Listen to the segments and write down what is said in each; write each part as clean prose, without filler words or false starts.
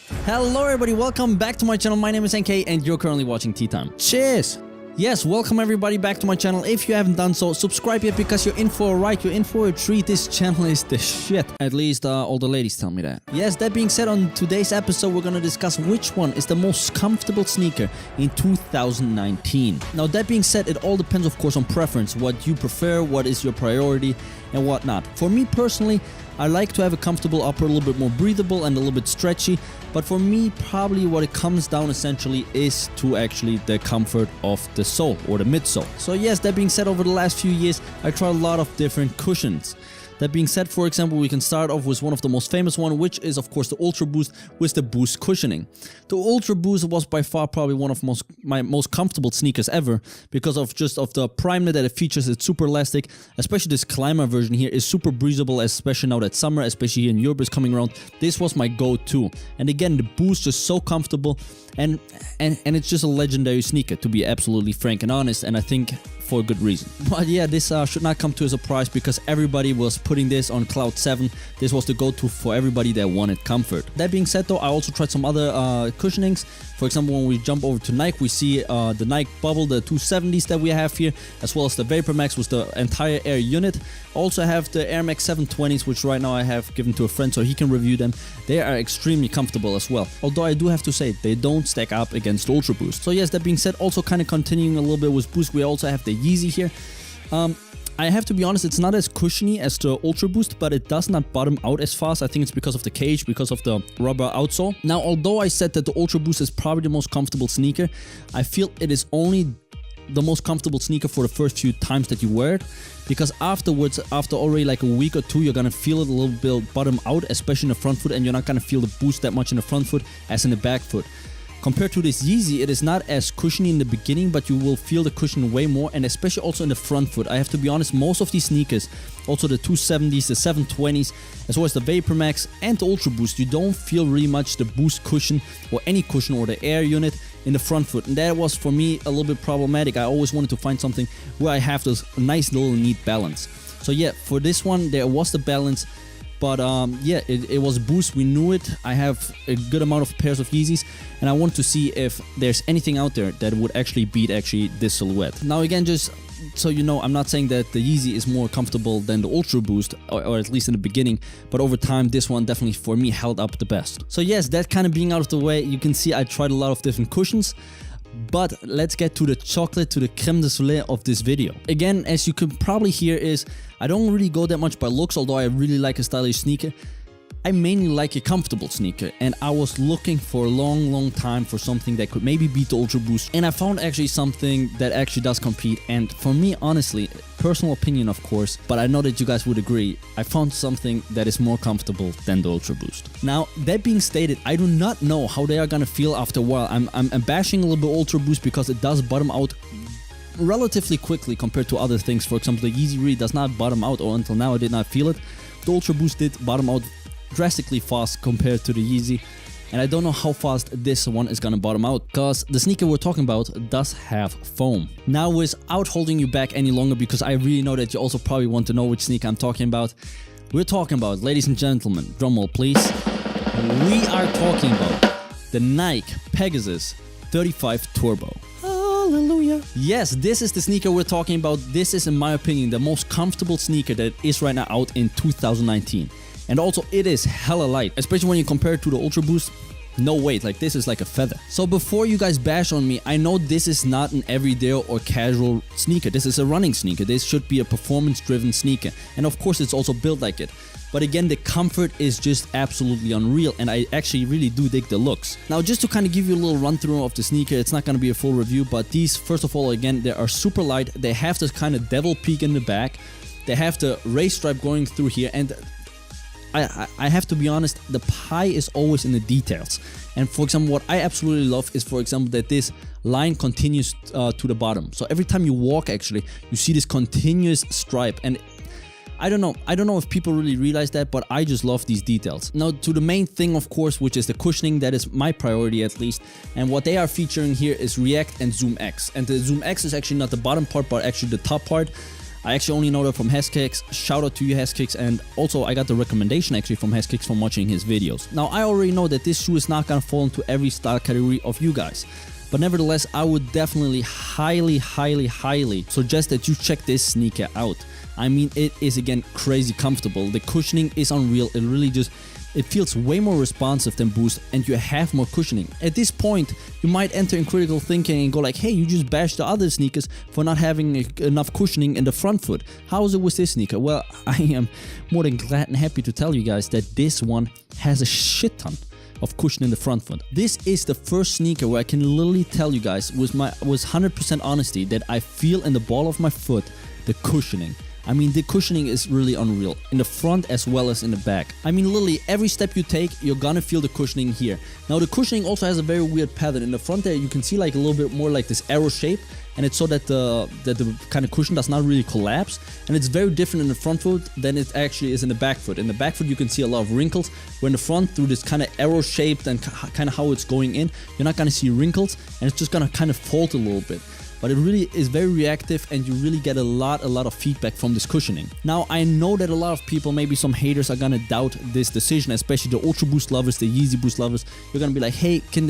Hello everybody, welcome back to my channel. My name is NK and you're currently watching Tea Time. Cheers! Yes, welcome everybody back to my channel. If you haven't done so, subscribe yet because you're in for a ride, you're in for a treat. This channel is the shit. At least all the ladies tell me that. Yes, that being said, on today's episode, we're gonna discuss which one is the most comfortable sneaker in 2019. Now, that being said, it all depends, of course, on preference. What you prefer, what is your priority, and whatnot. For me personally, I like to have a comfortable upper, a little bit more breathable and a little bit stretchy. But for me, probably what it comes down essentially is to actually the comfort of the sole or the midsole. So yes, that being said, over the last few years, I tried a lot of different cushions. That being said, for example, we can start off with one of the most famous one, which is of course the Ultra Boost with the Boost cushioning. The Ultra Boost was by far probably one of my most comfortable sneakers ever because of the primer that it features. It's super elastic, especially this climber version here is super breathable, especially now that summer, especially here in Europe is coming around. This was my go-to. And again, the Boost just so comfortable and it's just a legendary sneaker, to be absolutely frank and honest, and I think for a good reason. But yeah, this should not come to a surprise because everybody was putting this on Cloud 7. This was the go-to for everybody that wanted comfort. That being said though, I also tried some other cushionings. For example, when we jump over to Nike, we see the Nike Bubble, the 270s that we have here, as well as the Vapor Max with the entire Air unit. Also have the Air Max 720s, which right now I have given to a friend so he can review them. They are extremely comfortable as well. Although I do have to say, they don't stack up against Ultra Boost. So yes, that being said, also kind of continuing a little bit with Boost, we also have the YEEZY here. I have to be honest, it's not as cushiony as the Ultra Boost, but it does not bottom out as fast. I think it's because of the cage, because of the rubber outsole. Now, although I said that the Ultra Boost is probably the most comfortable sneaker, I feel it is only the most comfortable sneaker for the first few times that you wear it, because afterwards, after already like a week or two, you're gonna feel it a little bit bottom out, especially in the front foot, and you're not gonna feel the boost that much in the front foot as in the back foot. Compared to this YEEZY, it is not as cushiony in the beginning, but you will feel the cushion way more, and especially also in the front foot. I have to be honest, most of these sneakers, also the 270s, the 720s, as well as the Vapor Max and the Ultra Boost, you don't feel really much the Boost cushion or any cushion or the Air unit in the front foot. And that was for me a little bit problematic. I always wanted to find something where I have this nice little neat balance. So yeah, for this one, there was the balance. But yeah, it was Boost, we knew it. I have a good amount of pairs of Yeezys, and I want to see if there's anything out there that would actually beat this silhouette. Now again, just so you know, I'm not saying that the Yeezy is more comfortable than the Ultra Boost, or at least in the beginning, but over time, this one definitely for me held up the best. So yes, that kind of being out of the way, you can see I tried a lot of different cushions. But let's get to the chocolate, to the creme de soleil of this video. Again, as you can probably hear, is I don't really go that much by looks, although I really like a stylish sneaker. I mainly like a comfortable sneaker, and I was looking for a long time for something that could maybe beat the Ultra Boost, and I found actually something that actually does compete. And for me, honestly, personal opinion of course, but I know that you guys would agree, I found something that is more comfortable than the Ultra Boost. Now, that being stated, I do not know how they are gonna feel after a while. I'm bashing a little bit Ultra Boost because it does bottom out relatively quickly compared to other things. For example, the YEEZY really does not bottom out, or until now I did not feel it. The Ultra Boost did bottom out drastically fast compared to the YEEZY, and I don't know how fast this one is gonna bottom out, because the sneaker we're talking about does have foam. Now, without holding you back any longer, because I really know that you also probably want to know which sneaker I'm talking about, we're talking about, ladies and gentlemen, drumroll please, we are talking about the Nike Pegasus 35 Turbo. Hallelujah. Yes, this is the sneaker we're talking about. This is, in my opinion, the most comfortable sneaker that is right now out in 2019. And also, it is hella light, especially when you compare it to the Ultra Boost. No weight, like this is like a feather. So before you guys bash on me, I know this is not an everyday or casual sneaker. This is a running sneaker. This should be a performance-driven sneaker. And of course, it's also built like it. But again, the comfort is just absolutely unreal, and I actually really do dig the looks. Now, just to kind of give you a little run through of the sneaker, it's not going to be a full review, but these, first of all, again, they are super light. They have this kind of devil peak in the back. They have the race stripe going through here, and I have to be honest, the pie is always in the details. And for example, what I absolutely love is, for example, that this line continues to the bottom. So every time you walk, actually, you see this continuous stripe. And I don't know if people really realize that, but I just love these details. Now, to the main thing, of course, which is the cushioning. That is my priority, at least. And what they are featuring here is React and Zoom X. And the Zoom X is actually not the bottom part, but actually the top part. I actually only know that from Heskicks. Shout out to you, Heskicks, and also I got the recommendation actually from Heskicks from watching his videos. Now I already know that this shoe is not gonna fall into every style category of you guys, but nevertheless I would definitely highly suggest that you check this sneaker out. I mean, it is again crazy comfortable. The cushioning is unreal. It really just, it feels way more responsive than Boost, and you have more cushioning. At this point, you might enter in critical thinking and go like, hey, you just bashed the other sneakers for not having enough cushioning in the front foot. How is it with this sneaker? Well, I am more than glad and happy to tell you guys that this one has a shit ton of cushion in the front foot. This is the first sneaker where I can literally tell you guys with 100% honesty that I feel in the ball of my foot the cushioning. I mean, the cushioning is really unreal, in the front as well as in the back. I mean, literally, every step you take, you're gonna feel the cushioning here. Now, the cushioning also has a very weird pattern. In the front there, you can see like a little bit more like this arrow shape, and it's so that the kind of cushion does not really collapse, and it's very different in the front foot than it actually is in the back foot. In the back foot, you can see a lot of wrinkles, where in the front, through this kind of arrow shaped and kind of how it's going in, you're not gonna see wrinkles, and it's just gonna kind of fold a little bit. But it really is very reactive, and you really get a lot of feedback from this cushioning. Now, I know that a lot of people, maybe some haters, are gonna doubt this decision, especially the Ultra Boost lovers, the Yeezy Boost lovers. You're gonna be like, hey, can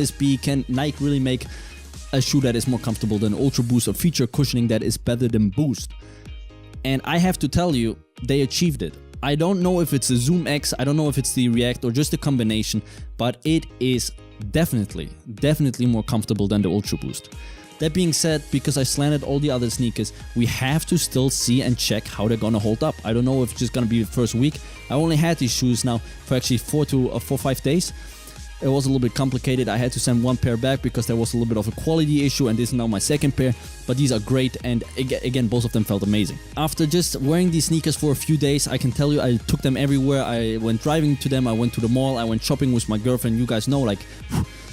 Nike really make a shoe that is more comfortable than Ultra Boost or feature cushioning that is better than Boost? And I have to tell you, they achieved it. I don't know if it's the Zoom X, I don't know if it's the React or just a combination, but it is definitely more comfortable than the Ultra Boost. That being said, because I slanted all the other sneakers, we have to still see and check how they're gonna hold up. I don't know if it's just gonna be the first week. I only had these shoes now for actually 4 to 5 days. It was a little bit complicated. I had to send one pair back because there was a little bit of a quality issue, and this is now my second pair. But these are great, and again, both of them felt amazing. After just wearing these sneakers for a few days, I can tell you I took them everywhere. I went driving to them, I went to the mall, I went shopping with my girlfriend. You guys know, like,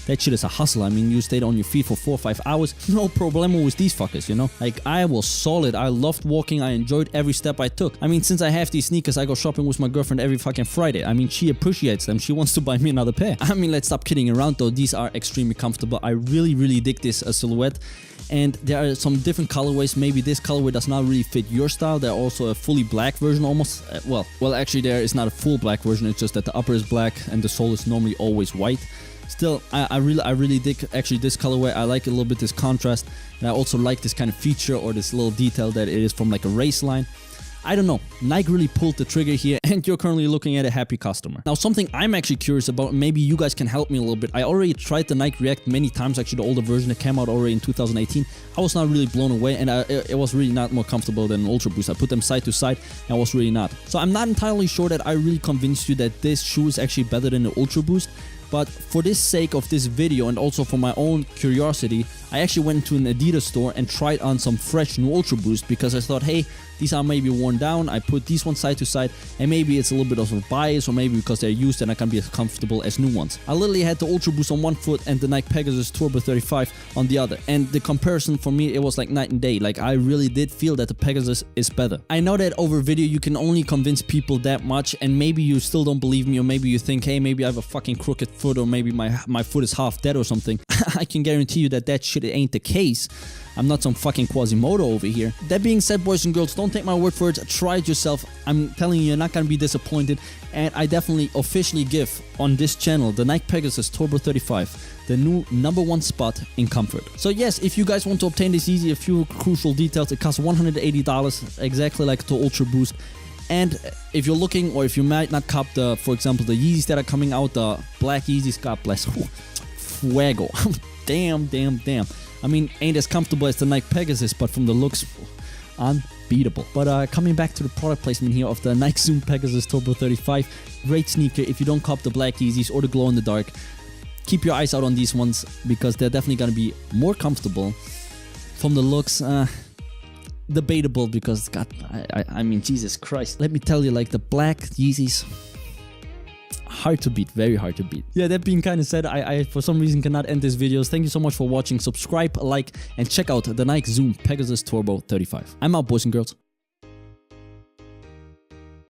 that shit is a hustle. I mean, you stayed on your feet for 4 or 5 hours. No problemo with these fuckers, you know? Like, I was solid. I loved walking. I enjoyed every step I took. I mean, since I have these sneakers, I go shopping with my girlfriend every fucking Friday. I mean, she appreciates them. She wants to buy me another pair. I mean, let's stop kidding around though. These are extremely comfortable. I really dig this silhouette. And there are some different colorways. Maybe this colorway does not really fit your style. There's also a fully black version almost. Well, actually there is not a full black version. It's just that the upper is black and the sole is normally always white. Still, I really dig actually this colorway. I like a little bit this contrast, and I also like this kind of feature or this little detail that it is from like a race line. I don't know, Nike really pulled the trigger here, and you're currently looking at a happy customer. Now, something I'm actually curious about, maybe you guys can help me a little bit. I already tried the Nike React many times, actually the older version that came out already in 2018. I was not really blown away, and it was really not more comfortable than Ultra Boost. I put them side to side, and I was really not. So I'm not entirely sure that I really convinced you that this shoe is actually better than the Ultra Boost. But for this sake of this video and also for my own curiosity, I actually went to an Adidas store and tried on some fresh new Ultra Boost because I thought, hey, these are maybe worn down. I put these ones side to side, and maybe it's a little bit of a bias, or maybe because they're used and I can't be as comfortable as new ones. I literally had the Ultra Boost on one foot and the Nike Pegasus Turbo 35 on the other, and the comparison for me, it was like night and day. Like, I really did feel that the Pegasus is better. I know that over video you can only convince people that much, and maybe you still don't believe me, or maybe you think, hey, maybe I have a fucking crooked foot, or maybe my foot is half dead or something. I can guarantee you that shit ain't the case. I'm not some fucking Quasimodo over here. That being said, boys and girls, don't take my word for it. Try it yourself. I'm telling you, you're not gonna be disappointed. And I definitely officially give on this channel the Nike Pegasus Turbo 35 the new #1 spot in comfort. So yes, if you guys want to obtain this Yeezy, a few crucial details. It costs $180, exactly like the Ultra Boost. And if you're looking, or if you might not cop the, for example, the Yeezys that are coming out, the black Yeezys, God bless, fuego. Damn. I mean, ain't as comfortable as the Nike Pegasus, but from the looks, unbeatable. But coming back to the product placement here of the Nike Zoom Pegasus Turbo 35, great sneaker. If you don't cop the black Yeezys or the glow in the dark, keep your eyes out on these ones, because they're definitely gonna be more comfortable. From the looks, debatable, because God, I mean, Jesus Christ. Let me tell you, like, the black Yeezys, hard to beat, very hard to beat. Yeah, that being kind of said, I for some reason cannot end this video. Thank you so much for watching. Subscribe, like, and check out the Nike Zoom Pegasus Turbo 35. I'm out, boys and girls.